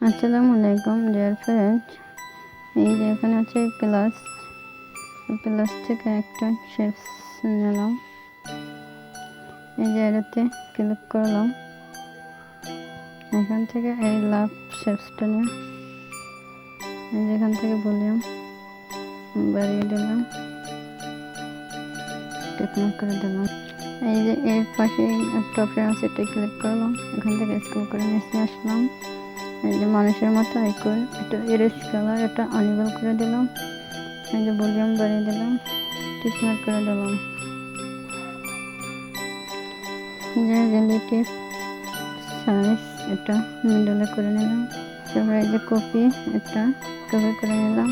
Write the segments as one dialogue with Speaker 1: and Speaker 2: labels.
Speaker 1: আসসালামু আলাইকুম dear friend. এই যে এখানে আছে প্লাস থেকে একটা শেপস নিলাম। এই যে এটাতে ক্লিক করলাম। এখান থেকে এই লাভ শেপসটা নিয়ে এই যে এখান থেকে ভলিউম বাড়িয়ে দিলাম, টিকমার্ক করে দিলাম। এই যে এর পাশে একটা অপশন আছে, এটা ক্লিক করলাম। এখান থেকে স্ক্রল করে নিচে আসলাম। এই যে মানুষের মতো আইকন, এটা এরেজ কালার, এটা আনএবল করে দিলাম। এই যে ভলিউম বাড়িয়ে দিলাম, টিকমার্ক করে দিলাম। যে রিলেটিভ সাইজ, এটা মিডলে করে নিলাম। তারপরে এই যে কপি, এটা কপি করে নিলাম।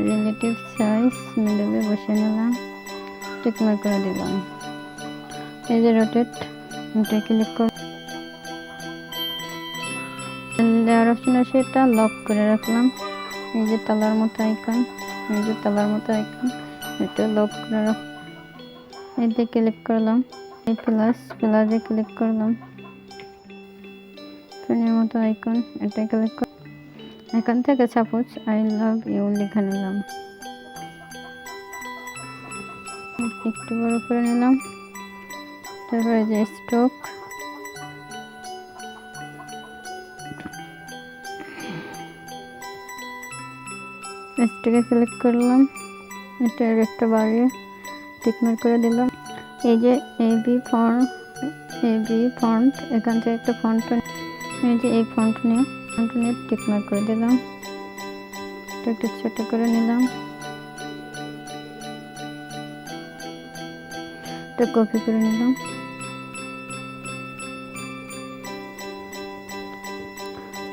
Speaker 1: রিলেটিভ সাইজ মিডলে বসে নিলাম, টিকমার্ক করে দিলাম। এই যে রোটেট, এটা ক্লিক করে লেয়ার অপশন আছে, এটা লক করে রাখলাম। এই যে তালার মতো আইকন, এটা লক করে রাখ। এতে ক্লিক করলাম, এই প্লাসে ক্লিক করলাম। ফোনের মতো আইকন, এটা ক্লিক করে এখান থেকে সাপোজ আই লাভ ইউ লিখে নিলাম, একটু বড় করে নিলাম। তারপরে যে স্ট্রোক, স্ট্রোকে ক্লিক করলাম। এটা একটা বাড়িয়ে টিকমার্ক করে দিলাম। এই যে এবি ফন্ট, এখান থেকে একটা ফন্ট, এই যে এই ফন্ট নিয়ে টিকমার্ক করে দিলাম। এটা একটু ছোট করে নিলাম, এটা কপি করে নিলাম।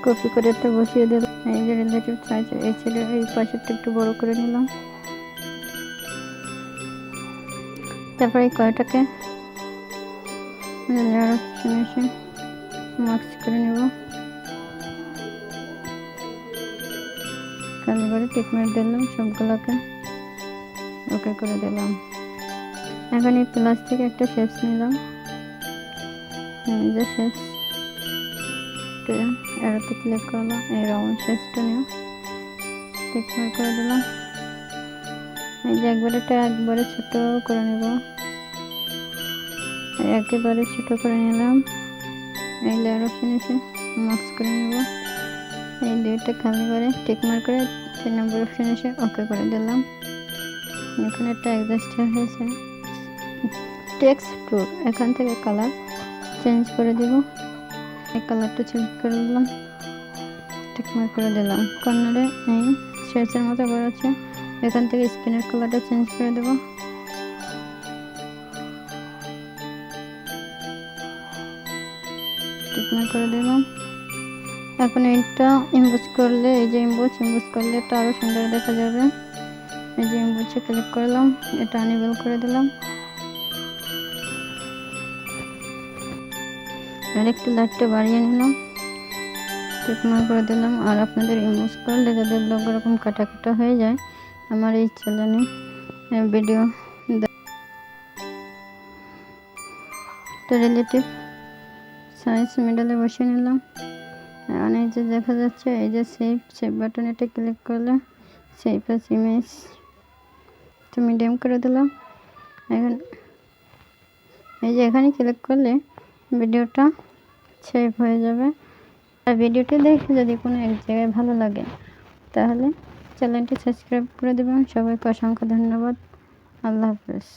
Speaker 1: কপি করে একটা বসিয়ে দিলাম। এই যে রিলেটিভ সাইজ, এই ছিল, এই পাশেরটা একটু বড় করে নিলাম। তারপরে এই কয়টাকে মার্কস করে নেব, কালি করে টিকমার্ক দিলাম। সবগুলোকে ওকে করে দিলাম। এখন এই প্লাস থেকে একটা শেপস নিলাম, এই যে শেপস, এটাতে ক্লিক করলাম। এই রাউন্ড শেপসটা নিয়ে টিকমার্ক করে দিলাম। এই যে একবারে ছোট করে নেব, একেবারে ছোট করে নিলাম। এই লেয়ার অপশন এসে মার্কস করে নেব। এই দুইটা খালি করে টিকমার্ক করে 3 নম্বর অপশন এসে ওকে করে দিলাম। এখন একটা অ্যাডজাস্ট হয়েছে। টেক্সট টুল, এখান থেকে কালার চেঞ্জ করে দিব। এই কালারটা চেঞ্জ করে দিলাম, টিকমার্ক করে দিলাম। কর্নারে এই শেডসের মতো করা আছে, এখান থেকে স্ক্রিনের কালারটা চেঞ্জ করে দেব। টিকমার্ক করে দিলাম। এখন এটা ইমবোস করলে, এই যে ইমবোস করলে এটা আরো সুন্দর দেখা যাবে। এই যে ইমবোসে ক্লিক করলাম, এটা আনএবল করে দিলাম। আর একটু লাইটটা বাড়িয়ে নিলাম, টিকমার্ক করে দিলাম। আর আপনাদের ইমবোস করলে যাদের লোক এরকম কাটা হয়ে যায়, আমার এই চ্যানেলে ভিডিও রিলেটিভ সাইজ মিডলে বসিয়ে নিলাম। এখন এই যে দেখা যাচ্ছে, এই যে সেভ বাটন, এটা ক্লিক করলে সেভ অ্যাজ ইমেজ মিডিয়াম করে দিলাম। এখন এই যে এখানে ক্লিক করলে ভিডিওটা সেভ হয়ে যাবে। আর ভিডিওটি দেখে যদি কোনো এক জায়গায় ভালো লাগে, তাহলে চ্যানেলটি সাবস্ক্রাইব করে দেবেন। সবাইকে অসংখ্য ধন্যবাদ। আল্লাহ হাফেজ।